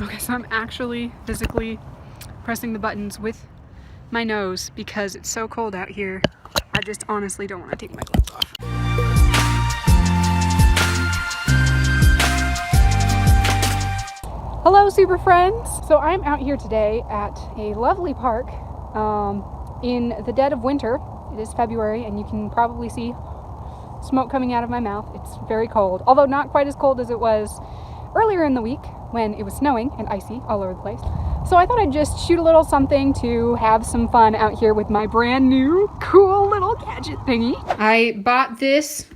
Okay, so I'm actually physically pressing the buttons with my nose because it's so cold out here. I just honestly don't want to take my gloves off. Hello, super friends. So I'm out here today at a lovely park in the dead of winter. It is February and you can probably see smoke coming out of my mouth. It's very cold, although not quite as cold as it was earlier in the week when it was snowing and icy all over the place. So I thought I'd just shoot a little something to have some fun out here with my brand new cool little gadget thingy. I bought this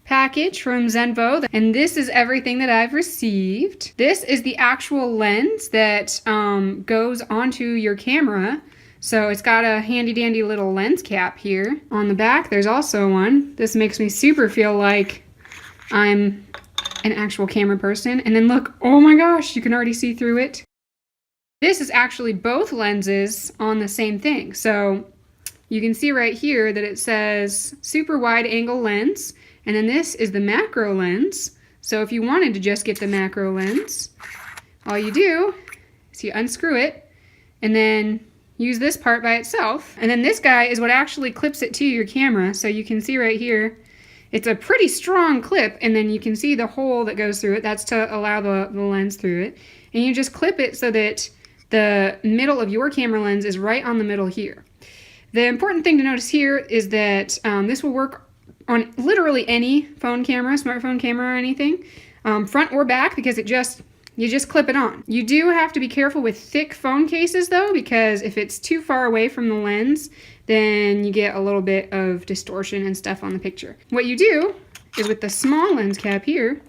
package from Xenvo, and this is everything that I've received. This is the actual lens that goes onto your camera. So it's got a handy dandy little lens cap here. On the back, there's also one. This makes me super feel like I'm an actual camera person. And then look, oh my gosh, you can already see through it. This is actually both lenses on the same thing. So you can see right here that it says super wide angle lens. And then this is the macro lens. So if you wanted to just get the macro lens, all you do is you unscrew it and then use this part by itself. And then this guy is what actually clips it to your camera. So you can see right here, it's a pretty strong clip, and then you can see the hole that goes through it. That's to allow the lens through it. And you just clip it so that the middle of your camera lens is right on the middle here. The important thing to notice here is that this will work on literally any phone camera, smartphone camera or anything, front or back, because you just clip it on. You do have to be careful with thick phone cases though, because if it's too far away from the lens, then you get a little bit of distortion and stuff on the picture. What you do is with the small lens cap here,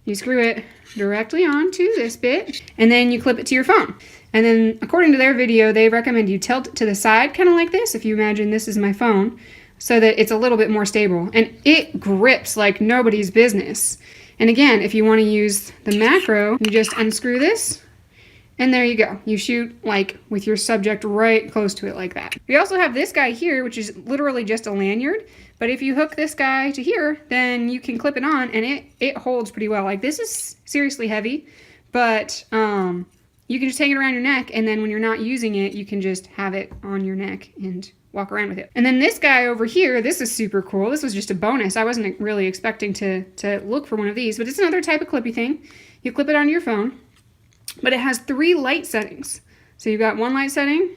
you screw it directly onto this bit, and then you clip it to your phone. And then according to their video, they recommend you tilt it to the side, kind of like this, if you imagine this is my phone, so that it's a little bit more stable. And it grips like nobody's business. And again, if you want to use the macro, you just unscrew this, and there you go. You shoot like with your subject right close to it like that. We also have this guy here, which is literally just a lanyard. But if you hook this guy to here, then you can clip it on, and it holds pretty well. Like, this is seriously heavy, but you can just hang it around your neck, and then when you're not using it, you can just have it on your neck and walk around with it. And then this guy over here, this is super cool. This was just a bonus. I wasn't really expecting to look for one of these, but it's another type of clippy thing. You clip it onto your phone, but it has 3 light settings. So you've got 1 light setting,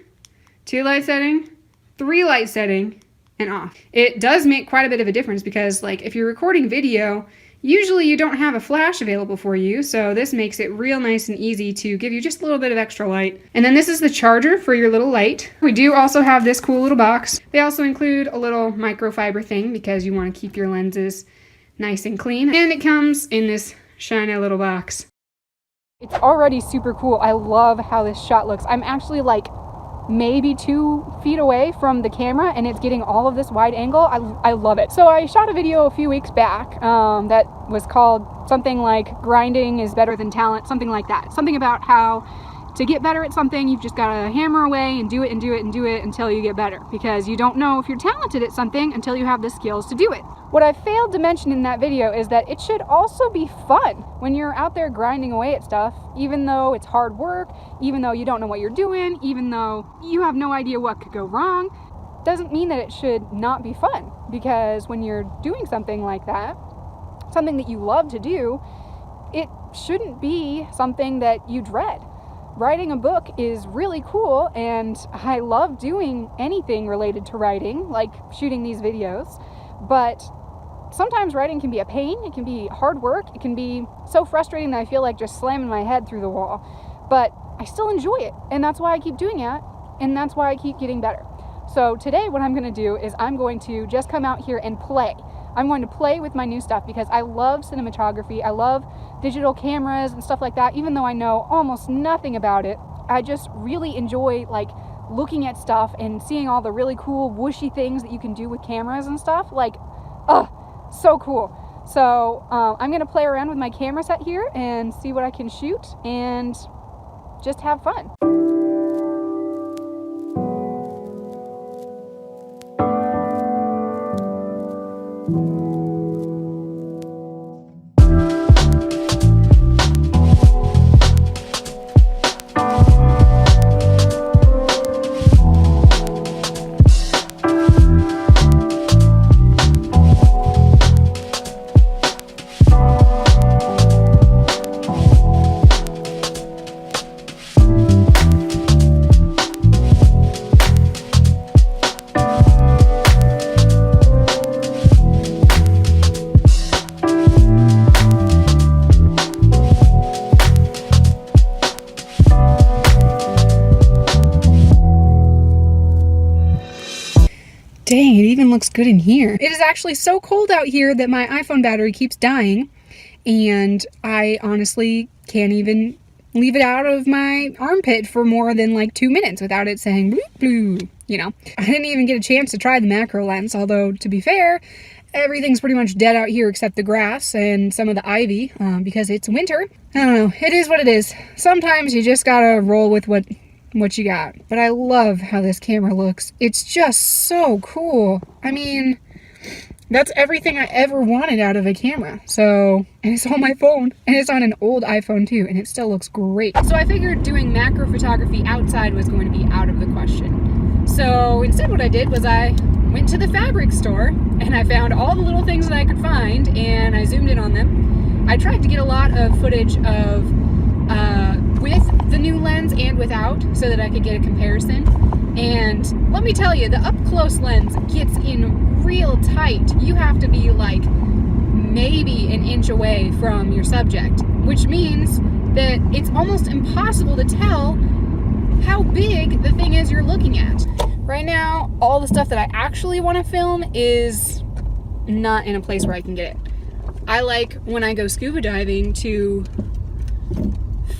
2 light setting, 3 light setting, and off. It does make quite a bit of a difference because, like, if you're recording video, usually you don't have a flash available for you, so this makes it real nice and easy to give you just a little bit of extra light. And then this is the charger for your little light. We do also have this cool little box. They also include a little microfiber thing because you want to keep your lenses nice and clean. And it comes in this shiny little box. It's already super cool. I love how this shot looks. I'm actually like maybe 2 feet away from the camera, and it's getting all of this wide angle. I love it. So I shot a video a few weeks back that was called something like grinding is better than talent, something like that. Something about how to get better at something, you've just got to hammer away and do it and do it and do it until you get better, because you don't know if you're talented at something until you have the skills to do it. What I failed to mention in that video is that it should also be fun when you're out there grinding away at stuff, even though it's hard work, even though you don't know what you're doing, even though you have no idea what could go wrong. Doesn't mean that it should not be fun, because when you're doing something like that, something that you love to do, it shouldn't be something that you dread. Writing a book is really cool, and I love doing anything related to writing, like shooting these videos, but sometimes writing can be a pain, it can be hard work, it can be so frustrating that I feel like just slamming my head through the wall, but I still enjoy it, and that's why I keep doing it, and that's why I keep getting better. So today what I'm going to do is I'm going to just come out here and play. I'm going to play with my new stuff because I love cinematography, I love digital cameras and stuff like that. Even though I know almost nothing about it, I just really enjoy like looking at stuff and seeing all the really cool whooshy things that you can do with cameras and stuff. Like, so cool. So I'm gonna play around with my camera set here and see what I can shoot and just have fun. Dang, it even looks good in here. It is actually so cold out here that my iPhone battery keeps dying, and I honestly can't even leave it out of my armpit for more than like 2 minutes without it saying bloop bloop, you know. I didn't even get a chance to try the macro lens, although to be fair, everything's pretty much dead out here except the grass and some of the ivy because it's winter. I don't know, it is what it is. Sometimes you just gotta roll with what you got. But I love how this camera looks. It's just so cool. I mean, that's everything I ever wanted out of a camera. So, and it's on my phone, and it's on an old iPhone too, and it still looks great. So I figured doing macro photography outside was going to be out of the question. So instead what I did was I went to the fabric store and I found all the little things that I could find and I zoomed in on them. I tried to get a lot of footage of with the new lens and without so that I could get a comparison. And let me tell you, the up-close lens gets in real tight. You have to be like maybe an inch away from your subject, which means that it's almost impossible to tell how big the thing is you're looking at. Right now, all the stuff that I actually want to film is not in a place where I can get it. I like when I go scuba diving to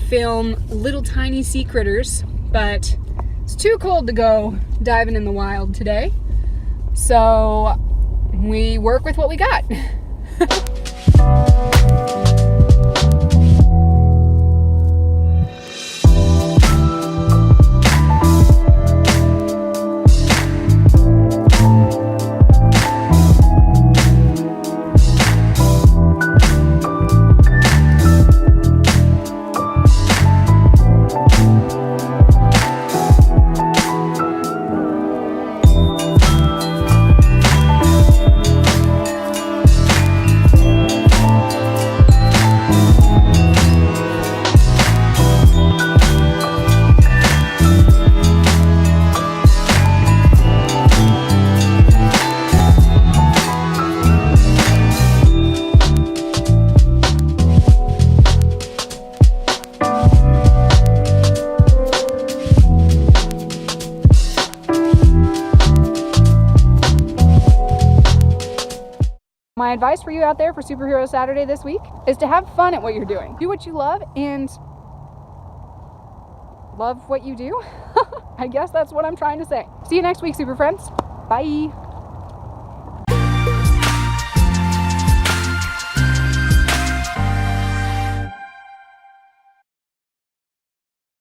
film little tiny sea critters, but it's too cold to go diving in the wild today. So we work with what we got. My advice for you out there for Superhero Saturday this week is to have fun at what you're doing. Do what you love and love what you do. I guess that's what I'm trying to say. See you next week, super friends. Bye.